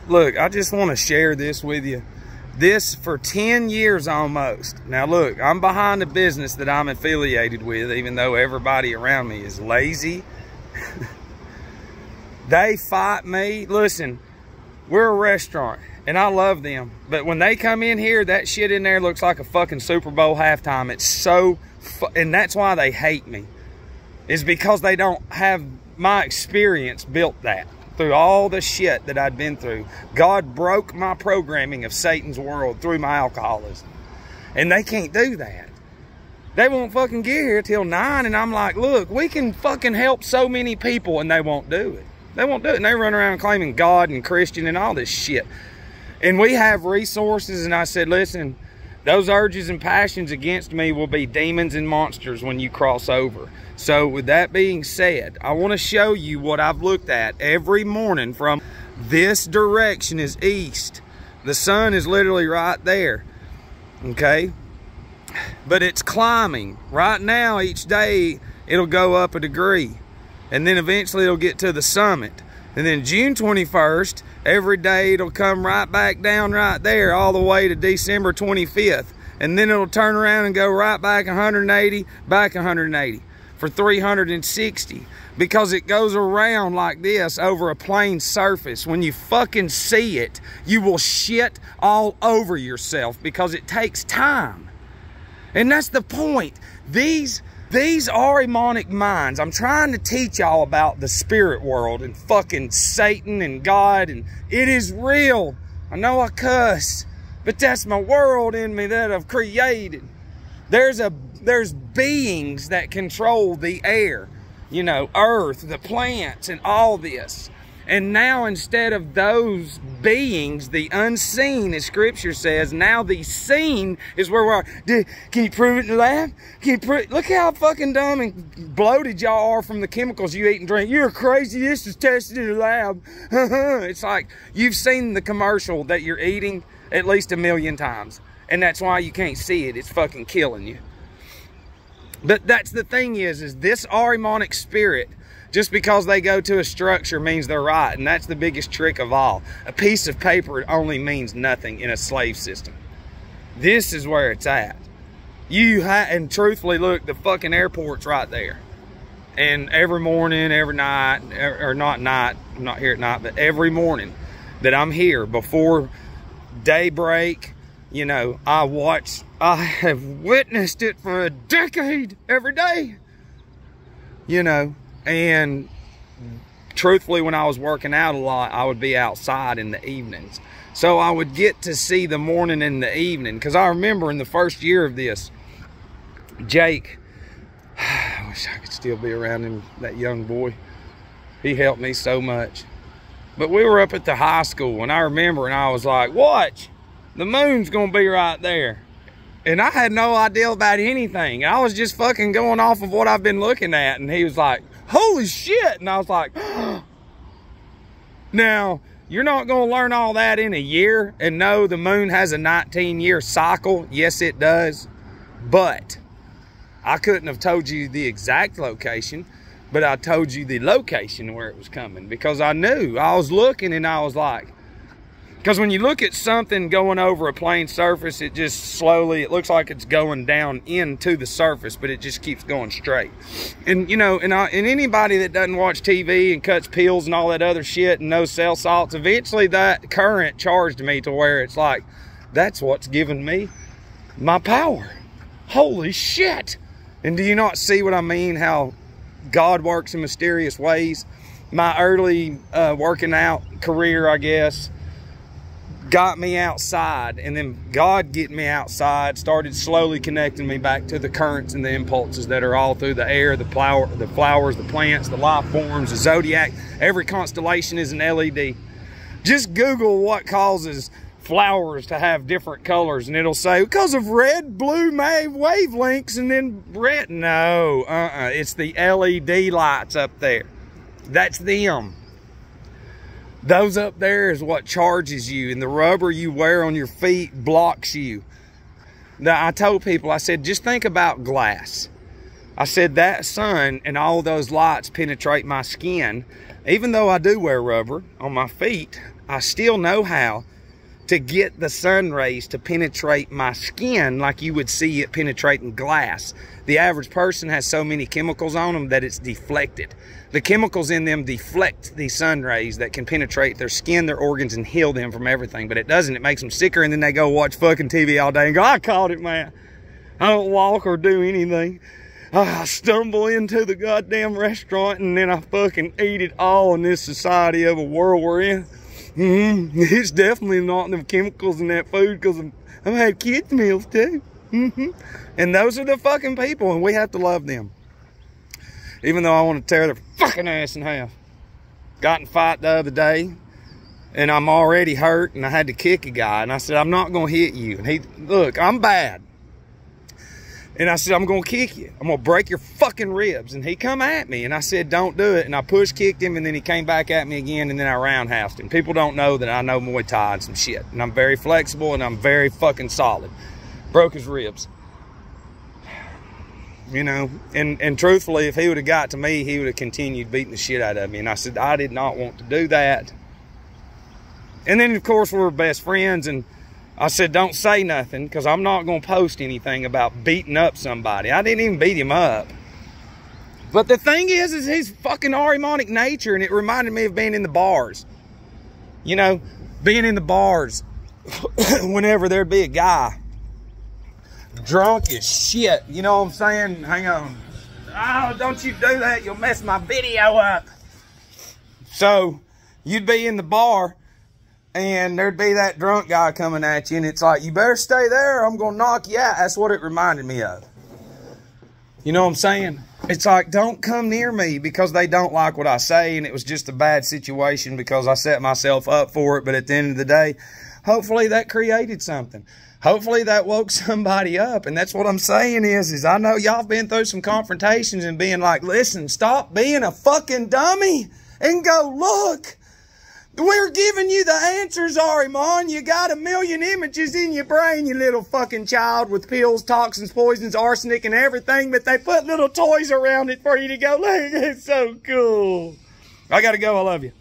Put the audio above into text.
look, I just want to share this with you. This for 10 years almost. Now look, I'm behind a business that I'm affiliated with, even though everybody around me is lazy. They fight me. Listen, we're a restaurant and I love them. But when they come in here, that shit in there looks like a fucking Super Bowl halftime. It's so, and that's why they hate me. Is because they don't have my experience built that. Through all the shit that I'd been through. God broke my programming of Satan's world through my alcoholism. And they can't do that. They won't fucking get here till 9, and I'm like, look, we can fucking help so many people, and they won't do it. They won't do it, and they run around claiming God and Christian and all this shit. And we have resources, and I said, listen, those urges and passions against me will be demons and monsters when you cross over. So with that being said, I want to show you what I've looked at every morning from this direction is east. The sun is literally right there, okay? But it's climbing. Right now, each day, it'll go up a degree. And then eventually it'll get to the summit. And then June 21st, every day it'll come right back down right there all the way to December 25th. And then it'll turn around and go right back 180, back 180. For 360, because it goes around like this over a plane surface. When you fucking see it, you will shit all over yourself because it takes time. And that's the point. These are demonic minds. I'm trying to teach y'all about the spirit world and fucking Satan and God, and it is real. I know I cuss, but that's my world in me that I've created. There's beings that control the air, you know, earth, the plants, and all this. And now instead of those beings, the unseen, as scripture says, now the seen is where we are. Can you prove it in the lab? Can you prove it? Look how fucking dumb and bloated y'all are from the chemicals you eat and drink. You're crazy, this is tested in the lab. It's like, you've seen the commercial that you're eating at least 1,000,000 times. And that's why you can't see it. It's fucking killing you. But that's the thing is this demonic spirit, just because they go to a structure means they're right. And that's the biggest trick of all. A piece of paper only means nothing in a slave system. This is where it's at. And truthfully, look, the fucking airport's right there. And every morning, every night, or not night, I'm not here at night, but every morning that I'm here before daybreak, you know, I have witnessed it for a decade every day, you know, and truthfully, when I was working out a lot, I would be outside in the evenings. So I would get to see the morning and the evening, because I remember in the first year of this, Jake, I wish I could still be around him, that young boy. He helped me so much. But we were up at the high school, and I remember, and I was like, watch. The moon's gonna be right there. And I had no idea about anything. I was just fucking going off of what I've been looking at. And he was like, holy shit. And I was like, now, you're not gonna learn all that in a year and know the moon has a 19-year cycle. Yes, it does. But I couldn't have told you the exact location, but I told you the location where it was coming, because I knew. I was looking and I was like, because when you look at something going over a plane surface, it just slowly, it looks like it's going down into the surface, but it just keeps going straight. And, you know, and anybody that doesn't watch TV and cuts pills and all that other shit and knows cell salts, eventually that current charged me to where it's like, that's what's giving me my power. Holy shit. And do you not see what I mean? How God works in mysterious ways. My early working out career, I guess, got me outside, and then God getting me outside started slowly connecting me back to the currents and the impulses that are all through the air, the flowers, the plants, the life forms, the zodiac. Every constellation is an LED. Just Google what causes flowers to have different colors, and it'll say because of red, blue, wavelengths, and then red. No, it's the LED lights up there. That's them. Those up there is what charges you, and the rubber you wear on your feet blocks you. Now, I told people, I said, just think about glass. I said that sun and all those lights penetrate my skin. Even though I do wear rubber on my feet, I still know how to get the sun rays to penetrate my skin like you would see it penetrating glass. The average person has so many chemicals on them that it's deflected. The chemicals in them deflect the sun rays that can penetrate their skin, their organs, and heal them from everything. But it doesn't. It makes them sicker, and then they go watch fucking TV all day and go, I caught it, man. I don't walk or do anything. I stumble into the goddamn restaurant, and then I fucking eat it all in this society of a world we're in. It's definitely not them chemicals in that food, because I've had kids' meals too. And those are the fucking people, and we have to love them. Even though I want to tear their fucking ass in half. Got in a fight the other day, and I'm already hurt, and I had to kick a guy, and I said, I'm not going to hit you. And he, look, I'm bad. And I said, I'm going to kick you. I'm going to break your fucking ribs. And he come at me, and I said, don't do it. And I push-kicked him, and then he came back at me again, and then I roundhoused him. People don't know that I know Muay Thai and some shit. And I'm very flexible, and I'm very fucking solid. Broke his ribs. You know, and truthfully, if he would have got to me, he would have continued beating the shit out of me. And I said, I did not want to do that. And then, of course, we were best friends, and I said, don't say nothing, because I'm not going to post anything about beating up somebody. I didn't even beat him up. But the thing is his fucking Arimonic nature, and it reminded me of being in the bars. You know, being in the bars, whenever there'd be a guy drunk as shit. You know what I'm saying? Hang on. Oh, don't you do that. You'll mess my video up. So, you'd be in the bar, and there'd be that drunk guy coming at you, and it's like, you better stay there or I'm going to knock you out. That's what it reminded me of. You know what I'm saying? It's like, don't come near me, because they don't like what I say, and it was just a bad situation because I set myself up for it. But at the end of the day, hopefully that created something. Hopefully that woke somebody up. And that's what I'm saying is I know y'all been through some confrontations and being like, listen, stop being a fucking dummy and go look. We're giving you the answers, Arimon. You got a million images in your brain, you little fucking child, with pills, toxins, poisons, arsenic, and everything, but they put little toys around it for you to go, look, it's so cool. I gotta go. I love you.